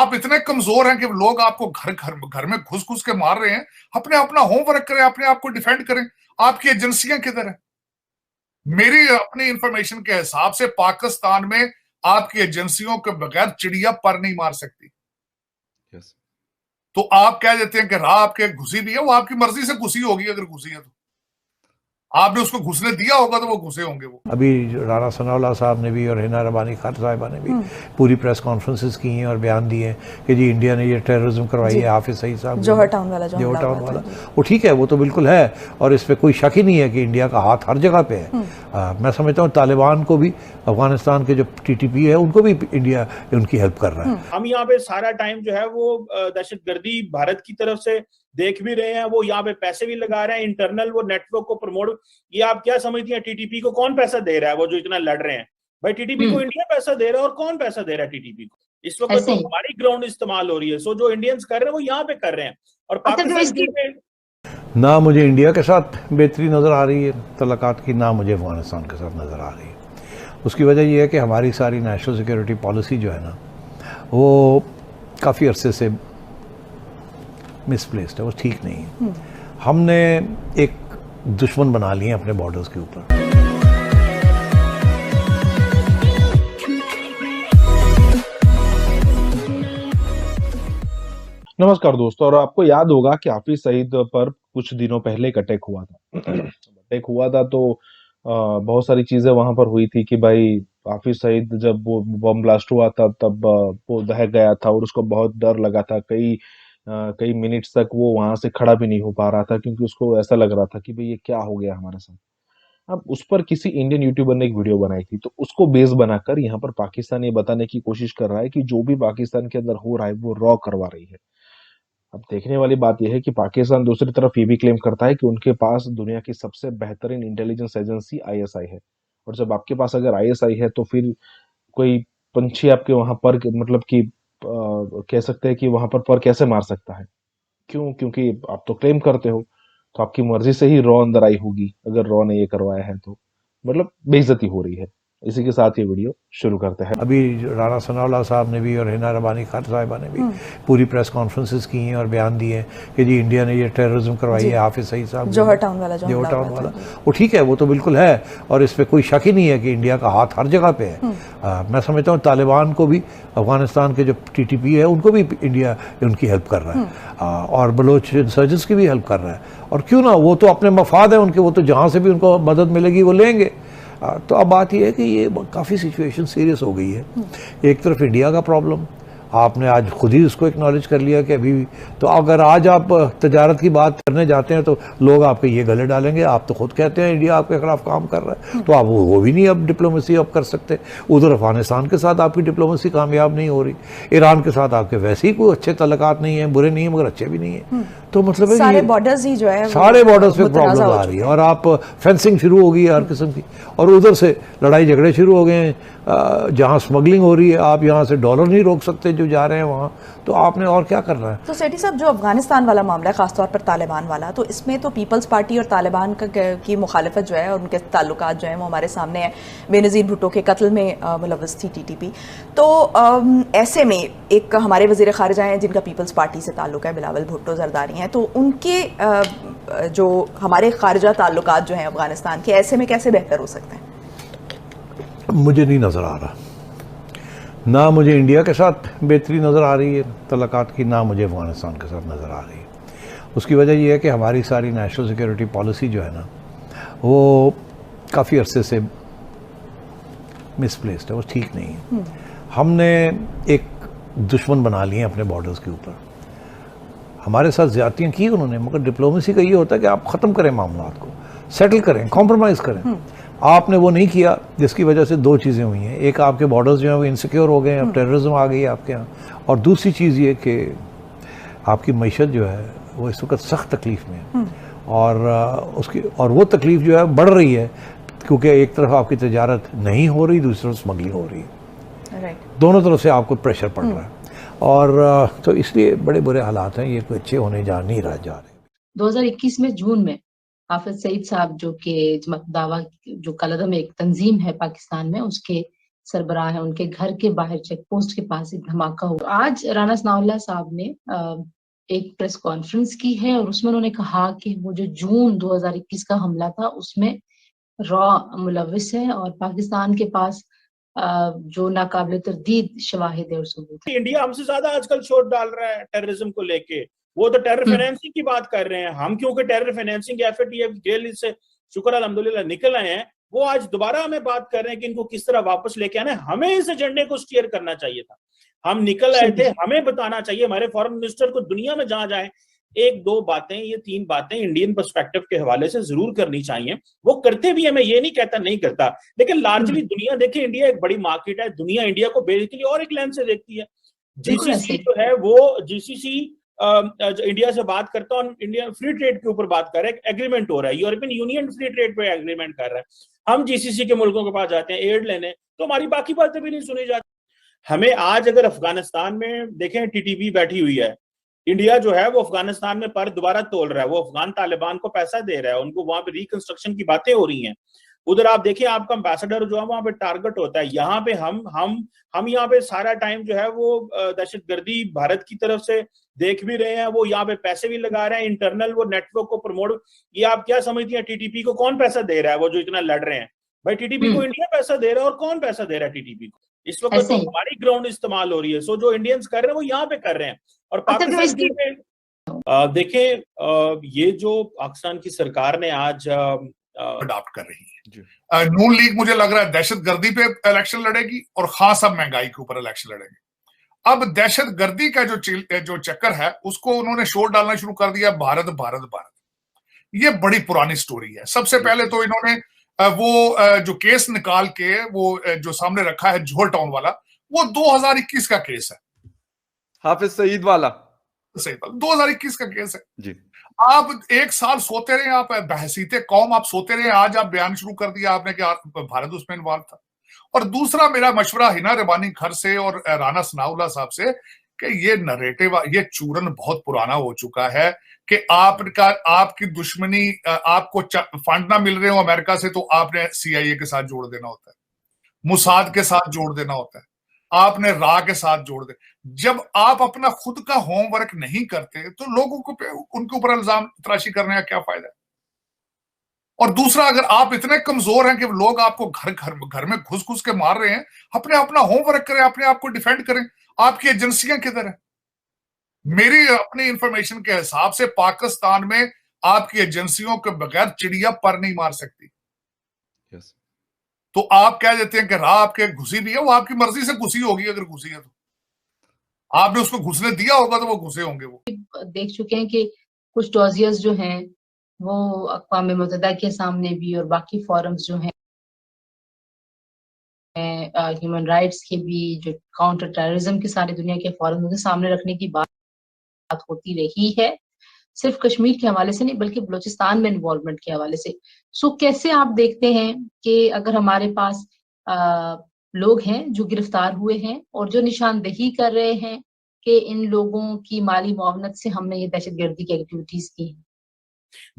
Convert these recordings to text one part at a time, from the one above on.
आप इतने कमजोर हैं कि लोग आपको घर घर घर में घुस घुस के मार रहे हैं। अपने अपना होमवर्क करें, अपने आप को डिफेंड करें। आपकी एजेंसियां किधर है? मेरी अपनी इंफॉर्मेशन के हिसाब से पाकिस्तान में आपकी एजेंसियों के बगैर चिड़िया पर नहीं मार सकती। yes. तो आप कह देते हैं कि राह आपके घुसी भी है, वो आपकी मर्जी से घुसी होगी। अगर घुसी है तो आपने उसको घुसने दिया होगा तो वो घुसे होंगे। वो अभी राणा सनाउल्लाह साहब ने भी और हिना रबानी खान साहिबा ने भी पूरी प्रेस कॉन्फ्रेंसेस की हैं और बयान दिए हैं कि जी इंडिया ने ये टेररिज्म करवाई है। हाफिज सईद साहब जौहर टाउन वाला वो ठीक है, वो तो बिल्कुल है और इस पर कोई शक ही नहीं है कि इंडिया का हाथ हर जगह पे है। मैं समझता हूँ तालिबान को भी, अफगानिस्तान के जो TTP है उनको भी इंडिया उनकी हेल्प कर रहा है। हम यहाँ पे सारा टाइम जो है वो दहशतगर्दी भारत की तरफ से देख भी रहे हैं, वो यहाँ पे पैसे भी लगा रहे हैं, इंटरनल वो नेटवर्क को प्रमोट। ये आप क्या समझती हैं, TTP को कौन पैसा दे रहा है? वो जो इतना लड़ रहे हैं भाई, TTP को इंडिया पैसा दे रहा है। और कौन पैसा दे रहा है TTP को? इस वक्त तो हमारी ग्राउंड इस्तेमाल हो रही है। सो जो इंडियंस कर रहे हैं वो यहाँ पे कर रहे हैं। और पाकिस्तान ना मुझे इंडिया के साथ बेहतरी नज़र आ रही है तल्लुकात की, ना मुझे अफगानिस्तान के साथ नज़र आ रही है। उसकी वजह यह है कि हमारी सारी नेशनल सिक्योरिटी पॉलिसी जो है ना, वो काफ़ी अरसे से मिसप्लेस्ड है, वो ठीक नहीं है। हमने एक दुश्मन बना लिए अपने बॉर्डर्स के ऊपर। नमस्कार दोस्तों, और आपको याद होगा कि हाफिज सईद पर कुछ दिनों पहले एक अटैक हुआ था। अटैक हुआ था तो बहुत सारी चीजें वहां पर हुई थी कि भाई हाफिज सईद जब वो बम ब्लास्ट हुआ था तब वो दहक गया था और उसको बहुत डर लगा था। कई मिनट्स तक वो वहां से खड़ा भी नहीं हो पा रहा था क्योंकि उसको ऐसा लग रहा था कि भाई ये क्या हो गया हमारे साथ। अब उस पर किसी इंडियन यूट्यूबर ने एक वीडियो बनाई थी, तो उसको बेस बनाकर यहाँ पर पाकिस्तान ये बताने की कोशिश कर रहा है कि जो भी पाकिस्तान के अंदर हो रहा है वो रॉ करवा रही है। अब देखने वाली बात यह है कि पाकिस्तान दूसरी तरफ ये भी क्लेम करता है कि उनके पास दुनिया की सबसे बेहतरीन इंटेलिजेंस एजेंसी ISI है। और जब आपके पास अगर ISI है तो फिर कोई पंछी आपके वहां पर मतलब कि कह सकते हैं कि वहां पर कैसे मार सकता है? क्यों? क्योंकि आप तो क्लेम करते हो, तो आपकी मर्जी से ही रॉ अंदर आई होगी। अगर रॉ ने ये करवाया है तो मतलब बेइज्जती हो रही है। इसी के साथ ये वीडियो शुरू करते हैं। अभी राणा सनाउल्लाह साहब ने भी और हिना रबानी खान साहिबा ने भी पूरी प्रेस कॉन्फ्रेंसेस की हैं और बयान दिए हैं कि जी इंडिया ने ये टेररिज्म करवाई है। हाफिज सईद साहब जौहर टाउन वाला वो ठीक है, वो तो बिल्कुल है और इस पर कोई शक ही नहीं है कि इंडिया का हाथ हर जगह पे है। मैं समझता हूँ तालिबान को भी, अफगानिस्तान के जो TTP है उनको भी इंडिया उनकी हेल्प कर रहा है और बलोच इंसर्जेंट्स की भी हेल्प कर रहा है। और क्यों ना, वो तो अपने मफाद है उनके, वो तो जहाँ से भी उनको मदद मिलेगी वो लेंगे। तो अब बात यह है कि ये काफ़ी सिचुएशन सीरियस हो गई है। एक तरफ इंडिया का प्रॉब्लम, आपने आज खुद ही उसको एक्नॉलेज कर लिया कि अभी तो अगर आज आप तजारत की बात करने जाते हैं तो लोग आपके ये गले डालेंगे। आप तो खुद कहते हैं इंडिया आपके खिलाफ काम कर रहा है, तो आप वो भी नहीं अब डिप्लोमेसी अब कर सकते। उधर अफगानिस्तान के साथ आपकी डिप्लोमेसी कामयाब नहीं हो रही, ईरान के साथ आपके वैसे ही कोई अच्छे तल्लुकात नहीं है, बुरे नहीं है मगर अच्छे भी नहीं है। तो मतलब है सारे बॉर्डर्स ही जो है सारे बॉर्डर्स पे प्रॉब्लम आ रही है और आप फेंसिंग शुरू हो गई है हर किस्म की, और उधर से लड़ाई झगड़े शुरू हो गए हैं। जहाँ स्मगलिंग हो रही है, आप यहाँ से डॉलर नहीं रोक सकते जो जा रहे हैं वहाँ, तो आपने और क्या करना है? तो सेठी साहब, जो अफगानिस्तान वाला मामला है, खासतौर पर तालिबान वाला, तो इसमें तो पीपल्स पार्टी और तालिबान की मुखालफत जो है और उनके ताल्लुकात जो है वो हमारे सामने है। बेनज़ीर भुट्टो के कत्ल में मुलव्वस थी TTP। तो ऐसे में एक हमारे वज़ीर ख़ारिजा हैं जिनका पीपल्स पार्टी से ताल्लुक है, बिलावल भुट्टो ज़रदारी हैं, तो उनके जो हमारे ख़ारिजा ताल्लुकात जो हैं अफगानिस्तान के, ऐसे में कैसे बेहतर हो सकते हैं? मुझे नहीं नज़र आ रहा। ना मुझे इंडिया के साथ बेहतरी नज़र आ रही है तल्लुकात की, ना मुझे अफगानिस्तान के साथ नज़र आ रही है। उसकी वजह यह है कि हमारी सारी नेशनल सिक्योरिटी पॉलिसी जो है ना, वो काफ़ी अरसे से मिसप्लेस्ड है, वो ठीक नहीं है। हमने एक दुश्मन बना लिए अपने बॉर्डर्स के ऊपर। हमारे साथ ज़्यादतियाँ की उन्होंने, मगर डिप्लोमेसी का ये होता है कि आप ख़त्म करें मामला को, सेटल करें, कॉम्प्रोमाइज़ करें। आपने वो नहीं किया, जिसकी वजह से दो चीज़ें हुई हैं। एक, आपके बॉर्डर्स जो हैं वो इनसिक्योर हो गए, अब टेररिज्म आ गई है आपके यहाँ, और दूसरी चीज़ ये कि आपकी मईशत जो है वो इस वक्त सख्त तकलीफ़ में है और वो तकलीफ़ जो है बढ़ रही है क्योंकि एक तरफ आपकी तजारत नहीं हो रही, दूसरी तरफ स्मगलिंग हो रही है। दोनों तरफ से आपको प्रेशर पड़ रहा है और तो इसलिए बड़े बुरे हालात हैं, ये कोई अच्छे होने जा रहे। 2021 में जून में हाफिज सईद साहब जो कि दावा जो कलदम एक तंजीम है पाकिस्तान में, उसके सरबराह है, उनके घर के बाहर चेक पोस्ट के पास एक धमाका हुआ। आज राना सनाउल्लाह साहब ने एक प्रेस कॉन्फ्रेंस की है और उसमें उन्होंने कहा कि वो जो जून 2021 का हमला था उसमें रॉ मुलविस है और पाकिस्तान के पास जो नाकाबिल तरदीद शवाहिद है और सबूत है। इंडिया हमसे ज्यादा आजकल शोर डाल रहा है टेररिज्म को लेके। वो तो टेरर फाइनेंसिंग की बात कर रहे हैं, हम क्योंकि टेरर फाइनेंसिंग के एफएटीएफ जेल से शुक्र अल्हम्दुलिल्लाह निकल आए हैं, वो आज दोबारा हमें बात कर रहे हैं कि इनको किस तरह वापस लेके आना है। हमें इस एजेंडे को स्टीयर करना चाहिए था, हम निकल आए थे, हमें बताना चाहिए हमारे फॉरेन मिनिस्टर को दुनिया में जहां जाए एक दो बातें, ये तीन बातें इंडियन पर्सपेक्टिव के हवाले से जरूर करनी चाहिए। वो करते भी है, मैं ये नहीं कहता नहीं करता, लेकिन लार्जली दुनिया देखे, इंडिया एक बड़ी मार्केट है, दुनिया इंडिया को बेसिकली और एक लेंस से देखती है। जीसीसी जो है वो जीसीसी इंडिया से बात करता है, इंडिया फ्री ट्रेड के ऊपर बात कर रहा है, एग्रीमेंट हो रहा है, यूरोपियन यूनियन फ्री ट्रेड पे एग्रीमेंट कर रहा है, हम जीसीसी के मुल्कों के पास जाते हैं एड लेने, तो हमारी बाकी बातें भी नहीं सुनी जाती। हमें आज अगर अफगानिस्तान में देखें टीटीपी बैठी हुई है, इंडिया जो है वो अफगानिस्तान में पर दोबारा तोल रहा है, वो अफगान तालिबान को पैसा दे रहा है, उनको वहां पे रिकंस्ट्रक्शन की बातें हो रही हैं। उधर आप देखिए आपका एम्बेसडर जो है वहां पे टारगेट होता है, यहाँ पे हम यहाँ पे सारा टाइम जो है वो दहशतगर्दी भारत की तरफ से देख भी रहे हैं, वो यहाँ पे पैसे भी लगा रहे हैं, इंटरनल वो नेटवर्क को प्रमोट। ये आप क्या समझती हैं टीटीपी को कौन पैसा दे रहा है? वो जो इतना लड़ रहे हैं भाई, टीटीपी को इंडिया पैसा दे रहा है, और कौन पैसा दे रहा है टीटीपी को? इस वक्त तो हमारी ग्राउंड इस्तेमाल हो रही है, सो जो इंडियंस कर रहे हैं वो यहाँ पे कर रहे हैं। और पाकिस्तान देखें, ये जो पाकिस्तान की सरकार ने आज अडॉप्ट कर रही है, नून लीग मुझे लग रहा है दहशतगर्दी पे इलेक्शन लड़ेगी और खास सब महंगाई के ऊपर इलेक्शन लड़ेगी। अब दहशतगर्दी का जो चक्कर है उसको उन्होंने शोर डालना शुरू कर दिया, भारत भारत भारत। ये बड़ी पुरानी स्टोरी है। सबसे पहले तो इन्होंने वो जो केस निकाल के वो जो सामने रखा है जोहर टाउन वाला, वो 2021 का केस है, हाफिज सईद वाला, सही बात, 2021 का केस है जी। आप एक साल सोते रहे, आप बहसीते कौम, आप सोते रहे, आज आप बयान शुरू कर दिया आपने कि भारत उसमें इन्वॉल्व था। और दूसरा मेरा मशवरा हिना रबानी खर से और राना सनाउल्लाह साहब से कि ये नरेटिव, ये चूरन बहुत पुराना हो चुका है कि आपकी दुश्मनी, आपको फंड ना मिल रहे हो अमेरिका से तो आपने सीआईए के साथ जोड़ देना होता है, मुसाद के साथ जोड़ देना होता है, आपने रा के साथ जोड़ दे। जब आप अपना खुद का होमवर्क नहीं करते तो लोगों को उनके ऊपर इल्जाम तराशी करने का क्या फायदा है? और दूसरा, अगर आप इतने कमजोर हैं कि लोग आपको घर में घुस घुस के मार रहे हैं, अपना होमवर्क करें, अपने आप को डिफेंड करें। आपकी एजेंसियां किधर है? मेरी अपनी इंफॉर्मेशन के हिसाब से पाकिस्तान में आपकी एजेंसियों के बगैर चिड़िया पर नहीं मार सकती। तो आप कह देते हैं कि राह आपके घुसी भी है, वो आपकी मर्जी से घुसी होगी, अगर घुसी है तो आपने उसको घुसने दिया होगा तो वो घुसे होंगे। वो देख चुके हैं कि कुछ डॉजियर्स जो हैं वो अक़वाम मुत्तहिदा के सामने भी और बाकी फोरम्स जो हैं ह्यूमन राइट्स के भी, जो काउंटर टेररिज्म के सारे दुनिया के फोरम के सामने रखने की बात होती रही है, सिर्फ कश्मीर के हवाले से नहीं बल्कि बलूचिस्तान में इन्वॉल्वमेंट के हवाले से। सो कैसे आप देखते हैं कि अगर हमारे पास लोग हैं जो गिरफ्तार हुए हैं और जो निशानदेही कर रहे हैं कि इन लोगों की माली मुआवनत से हमने ये दहशतगर्दी की एक्टिविटीज की है?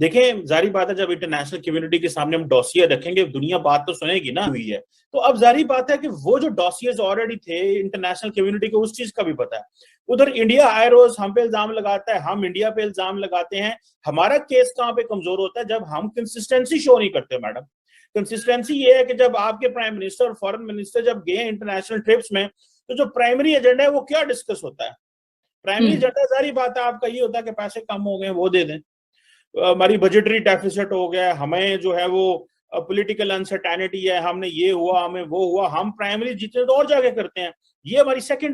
देखें, जारी बात है, जब इंटरनेशनल कम्युनिटी के सामने हम डॉसियर रखेंगे, दुनिया बात तो सुनेगी ना हुई है, तो अब जारी बात है कि वो जो डॉसियर्स ऑलरेडी थे, इंटरनेशनल कम्युनिटी को उस चीज का भी पता है। उधर इंडिया आए रोज हम पे इल्जाम लगाता है, हम इंडिया पे इल्जाम लगाते हैं। हमारा केस कहाँ पे कमजोर होता है? जब हम कंसिस्टेंसी शो नहीं करते। मैडम, कंसिस्टेंसी ये है कि जब आपके प्राइम मिनिस्टर और फॉरेन मिनिस्टर जब गए इंटरनेशनल ट्रिप्स में, तो जो प्राइमरी एजेंडा है वो क्या डिस्कस होता है? प्राइमरी एजेंडा जारी बात है आपका ये होता है कि पैसे कम हो गए वो दे दें, हमारी बजटरी डेफिसिट हो गया, हमें जो है वो पॉलिटिकल अनसर्टेनिटी है, हमने ये हुआ, हमें वो हुआ। हम प्राइमरी जितने तो और जाके करते हैं, ये हमारी सेकेंडरी